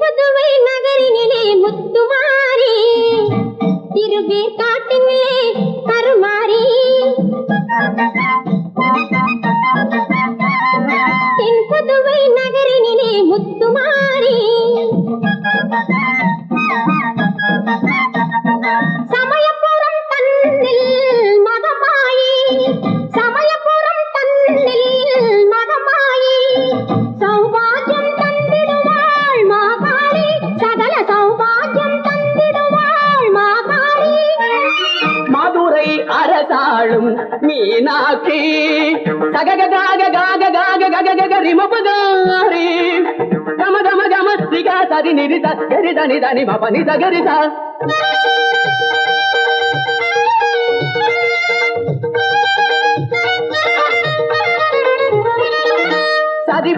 புதுவை நகரினிலே முத்துமாரி திருவேர் காட்டினிலே கருமாரி தென் புதுவை நகரினிலே முத்துமாரி சமயபுரம் தன்னில் மகமாயி சமயபுரம் தன்னில் மகமாயி சௌபாகியம் தந்திடுவாள் மாகாளி சகல சௌபாகியம் தந்திடுவாள் மாகாளி மதுரை அரசாளும் மீனாட்சி சகக காக காக காக கக கக ரிமபகாரி கம கம கம சிகா சரி நிரிச கரி தனி தனி மபனி சகரிசா சரி